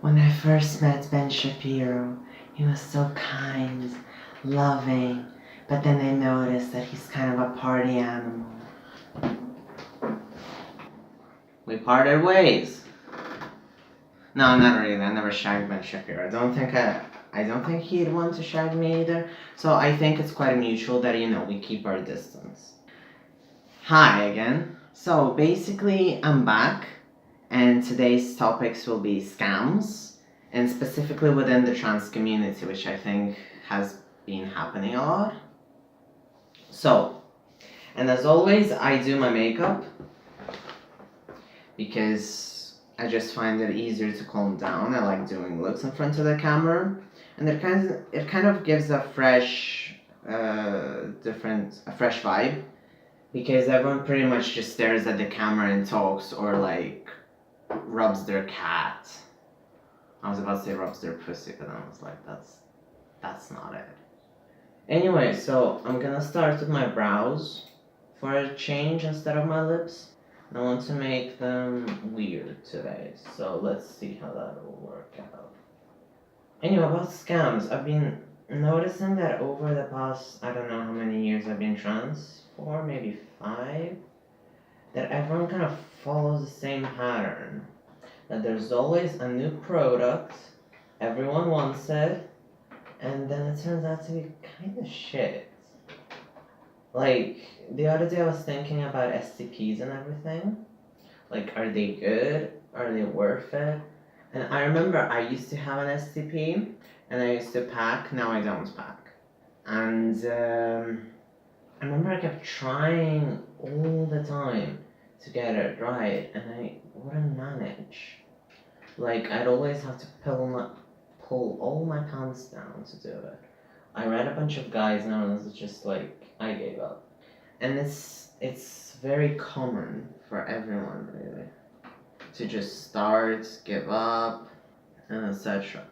When I first met Ben Shapiro, he was so kind, loving, but then I noticed that he's kind of a party animal. We parted ways. No, not really. I never shagged Ben Shapiro. I don't think he'd want to shag me either. So I think it's quite mutual that, we keep our distance. Hi again. So basically, I'm back, and today's topics will be scams, and specifically within the trans community, which I think has been happening a lot. So, and as always, I do my makeup because I just find it easier to calm down. I like doing looks in front of the camera, and it kind of gives a fresh, fresh vibe, because everyone pretty much just stares at the camera and talks, or like rubs their cat. I was about to say rubs their pussy, but I was like, that's not it. Anyway, so I'm gonna start with my brows for a change instead of my lips. I want to make them weird today, so let's see how that will work out. Anyway, about scams, I've been noticing that over the past, I don't know how many years I've been trans, 4, maybe 5, that everyone kind of follows the same pattern. That there's always a new product, everyone wants it, and then it turns out to be kind of shit. Like, the other day I was thinking about STPs and everything. Like, are they good? Are they worth it? And I remember I used to have an STP, and I used to pack, now I don't pack. And I remember I kept trying all the time to get it right, and I wouldn't manage. Like, I'd always have to pull all my pants down to do it. I read a bunch of guys now, and it's just like, I gave up. And it's very common for everyone, really, to just start, give up, and etc.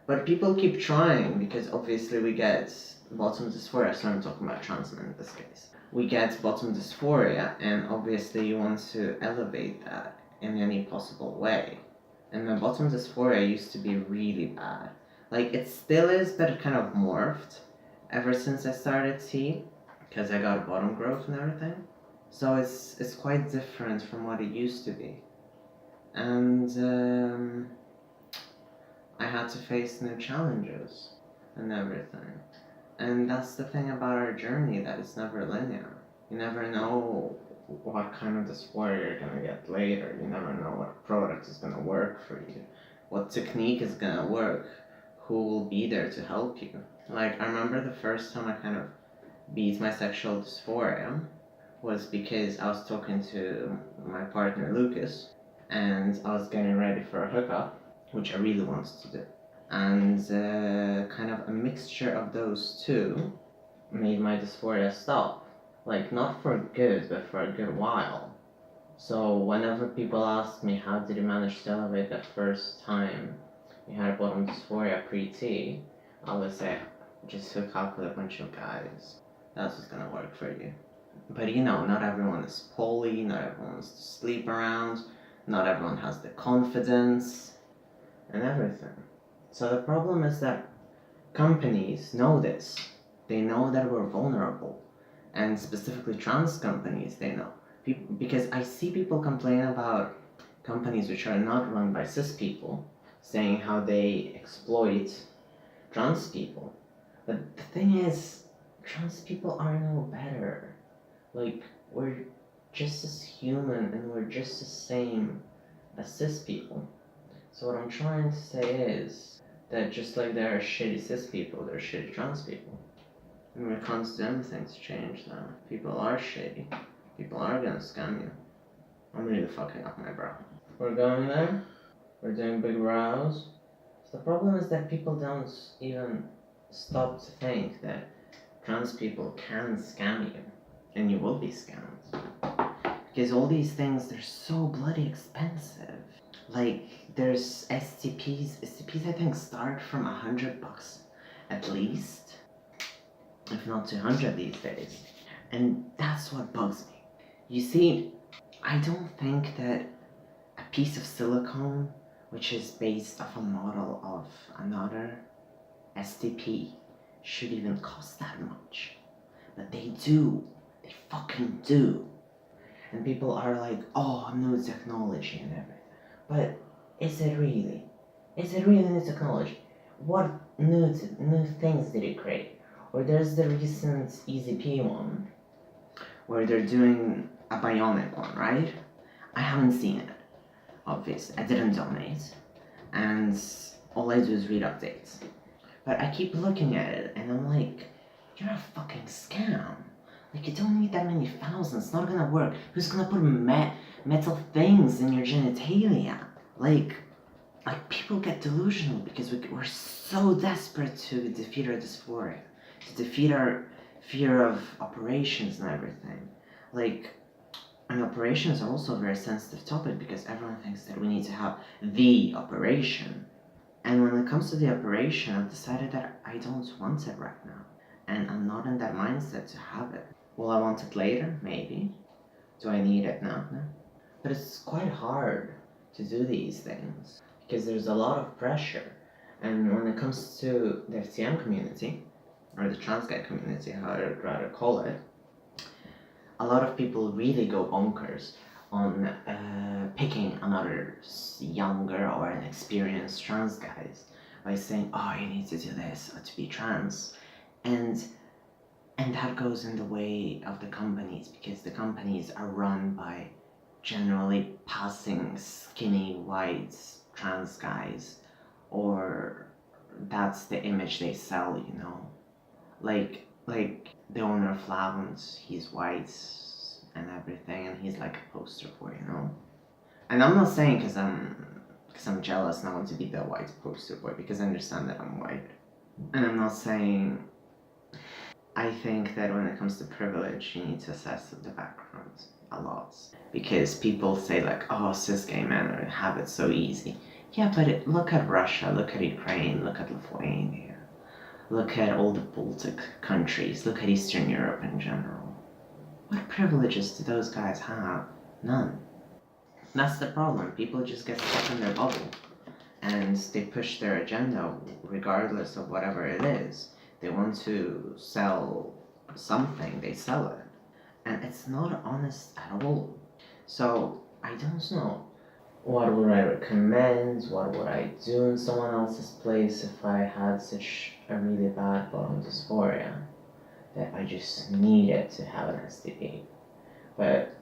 But people keep trying, because obviously we get bottom dysphoria, so I'm talking about trans men in this case. We get bottom dysphoria, and obviously you want to elevate that in any possible way. And my bottom dysphoria used to be really bad. Like, it still is, but it kind of morphed ever since I started T, because I got bottom growth and everything. So it's quite different from what it used to be. And I had to face new challenges and everything. And that's the thing about our journey, that it's never linear. You never know what kind of dysphoria you're gonna get later. You never know what product is gonna work for you, what technique is gonna work, who will be there to help you. Like, I remember the first time I kind of beat my sexual dysphoria was because I was talking to my partner Lucas, and I was getting ready for a hookup, which I really wanted to do. And kind of a mixture of those two made my dysphoria stop. Like, not for good, but for a good while. So whenever people ask me, how did you manage to elevate that first time you had bottom dysphoria pre-T, I always say, just hook up with a bunch of guys. That's what's gonna work for you. But not everyone is poly, not everyone wants to sleep around, not everyone has the confidence, and everything. So the problem is that companies know this. They know that we're vulnerable. And specifically trans companies, they know. Because I see people complain about companies which are not run by cis people, saying how they exploit trans people. But the thing is, trans people are no better. Like, we're just as human, and we're just the same as cis people. So what I'm trying to say is that just like there are shitty cis people, there are shitty trans people. And when it comes to anything to change now, people are shitty. People are gonna scam you. I'm really fucking up my brow. We're going there. We're doing big brows. So the problem is that people don't even stop to think that trans people can scam you. And you will be scammed. Because all these things, they're so bloody expensive. Like, there's STPs I think start from $100 at least, if not 200 these days. And that's what bugs me. You see, I don't think that a piece of silicone which is based off a model of another STP, should even cost that much. But they do. They fucking do. And people are like, oh, new technology and everything. But is it really? Is it really new technology? What new things did it create? Or there's the recent EZP one, where they're doing a bionic one, right? I haven't seen it, obviously. I didn't donate. And all I do is read updates. But I keep looking at it and I'm like, you're a fucking scam. Like, you don't need that many thousands. It's not gonna work. Who's gonna put metal things in your genitalia? Like people get delusional because we're so desperate to defeat our dysphoria, to defeat our fear of operations and everything. Like, and operations are also a very sensitive topic because everyone thinks that we need to have the operation. And when it comes to the operation, I've decided that I don't want it right now. And I'm not in that mindset to have it. Will I want it later? Maybe. Do I need it now? No. But it's quite hard to do these things because there's a lot of pressure. And when it comes to the FTM community, or the trans guy community, how I'd rather call it, a lot of people really go bonkers on picking another younger or inexperienced trans guys by saying, oh, you need to do this to be trans. And that goes in the way of the companies because the companies are run by generally passing skinny white trans guys, or that's the image they sell, you know. Like the owner of Flavon's, he's white and everything, and he's like a poster boy, you know. And I'm not saying because I'm jealous and I want to be the white poster boy, because I understand that I'm white. And I'm not saying, I think that when it comes to privilege, you need to assess the background a lot. Because people say like, oh, cis gay men have it so easy. Yeah, but look at Russia, look at Ukraine, look at Lithuania. Look at all the Baltic countries, look at Eastern Europe in general. What privileges do those guys have? None. That's the problem. People just get stuck in their bubble and they push their agenda regardless of whatever it is. They want to sell something, they sell it. And it's not honest at all. So, I don't know. What would I recommend? What would I do in someone else's place if I had such a really bad bottom dysphoria that I just needed to have an STD? But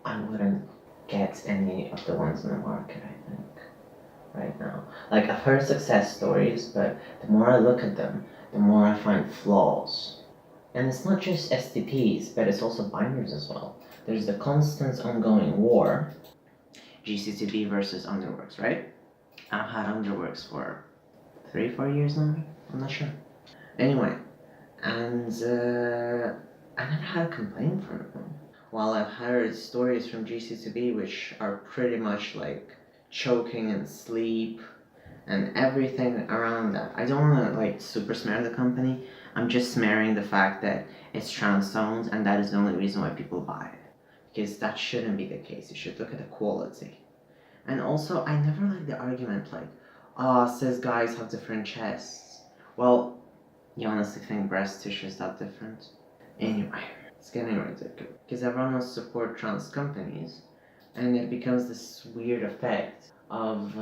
I wouldn't get any of the ones in the market, I think, right now. Like, I've heard success stories, but the more I look at them, the more I find flaws. And it's not just STPs, but it's also binders as well. There's the constant ongoing war, GC2B versus Underworks, right? I've had Underworks for 3-4 years now, I'm not sure. Anyway, and I never had a complaint from them. While I've heard stories from GC2B which are pretty much like choking and sleep and everything around that. I don't want to like super smear the company, I'm just smearing the fact that it's trans owned and that is the only reason why people buy it. Because that shouldn't be the case. You should look at the quality. And also, I never like the argument like, cis guys have different chests. Well, you honestly think breast tissue is that different? Anyway, it's getting ridiculous. Because everyone wants to support trans companies, and it becomes this weird effect of,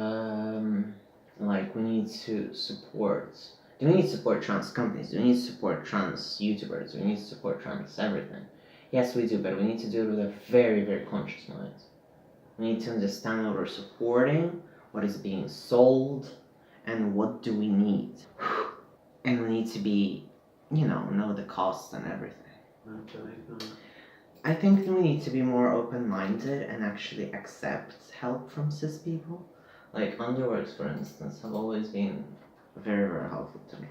like, we need to support... Do we need to support trans companies? Do we need to support trans YouTubers? Do we need to support trans everything? Yes, we do, but we need to do it with a very, very conscious mind. We need to understand what we're supporting, what is being sold, and what do we need. And we need to be, know the costs and everything. I think we need to be more open-minded and actually accept help from cis people. Like Underworks, for instance, have always been very, very helpful to me.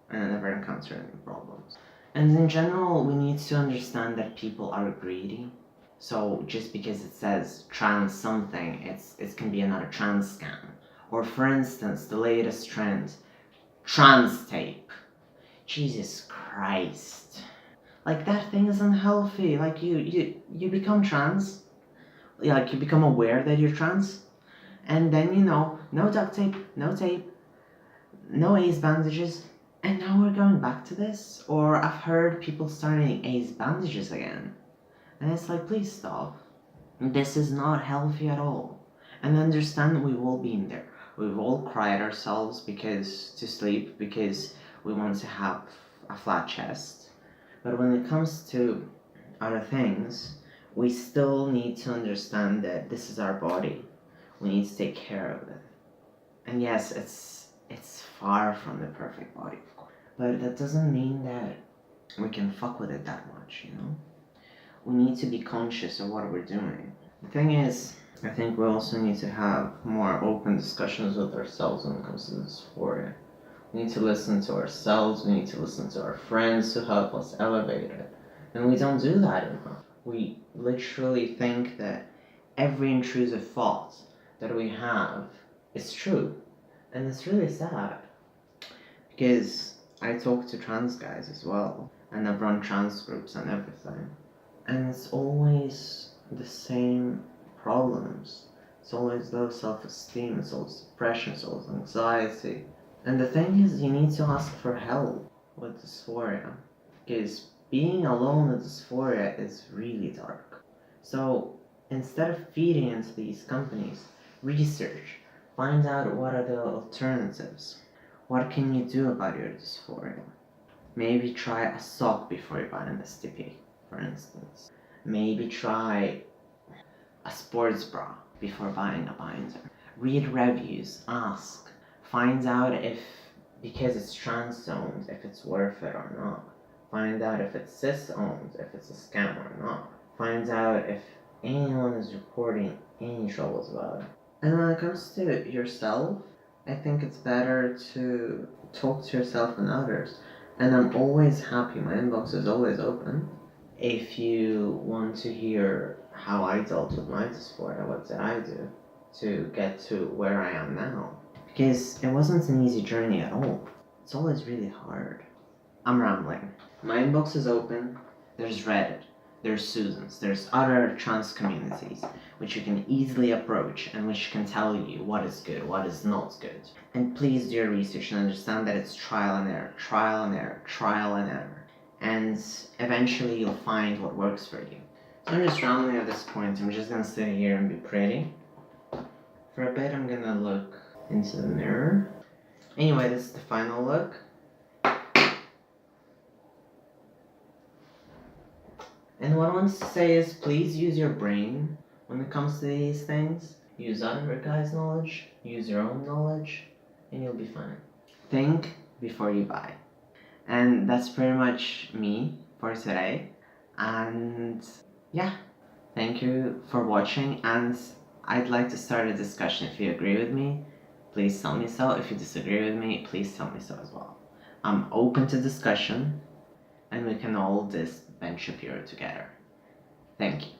And I never encountered any problems. And in general, we need to understand that people are greedy. So just because it says trans something, it can be another trans scam. Or for instance, the latest trend, trans tape. Jesus Christ. Like, that thing is unhealthy. Like, you become trans. Like, you become aware that you're trans. And then, no duct tape, no tape, no ace bandages, and now we're going back to this? Or I've heard people starting ace bandages again. And it's like, please stop. This is not healthy at all. And understand we've all been there. We've all cried ourselves to sleep because we want to have a flat chest. But when it comes to other things, we still need to understand that this is our body. We need to take care of it. And yes, it's far from the perfect body, of course. But that doesn't mean that we can fuck with it that much, We need to be conscious of what we're doing. The thing is, I think we also need to have more open discussions with ourselves when it comes to dysphoria. We need to listen to ourselves, we need to listen to our friends who help us elevate it. And we don't do that enough. We literally think that every intrusive thought that we have is true. And it's really sad. Because I talk to trans guys as well, and I've run trans groups and everything. And it's always the same problems. It's always low self-esteem, it's always depression, it's always anxiety. And the thing is, you need to ask for help with dysphoria. Because being alone with dysphoria is really dark. So instead of feeding into these companies, research, find out what are the alternatives. What can you do about your dysphoria? Maybe try a sock before you buy an STP, for instance. Maybe try a sports bra before buying a binder. Read reviews, ask. Find out if, because it's trans-owned, if it's worth it or not. Find out if it's cis-owned, if it's a scam or not. Find out if anyone is reporting any troubles about it. And when it comes to yourself, I think it's better to talk to yourself and others. And I'm always happy, my inbox is always open. If you want to hear how I dealt with my dysphoria, what did I do to get to where I am now? Because it wasn't an easy journey at all. It's always really hard. I'm rambling. My inbox is open. There's Reddit. There's Susan's. There's other trans communities which you can easily approach and which can tell you what is good, what is not good. And please do your research and understand that it's trial and error, trial and error, trial and error. And eventually you'll find what works for you. So I'm just rambling at this point. I'm just gonna sit here and be pretty. For a bit I'm gonna look into the mirror. Anyway, this is the final look. And what I want to say is, please use your brain when it comes to these things. Use other guys' knowledge, use your own knowledge, and you'll be fine. Think before you buy. And that's pretty much me for today. And yeah, thank you for watching. And I'd like to start a discussion. If you agree with me, please tell me so. If you disagree with me, please tell me so as well. I'm open to discussion, and we can all this Ben Shapiro together. Thank you.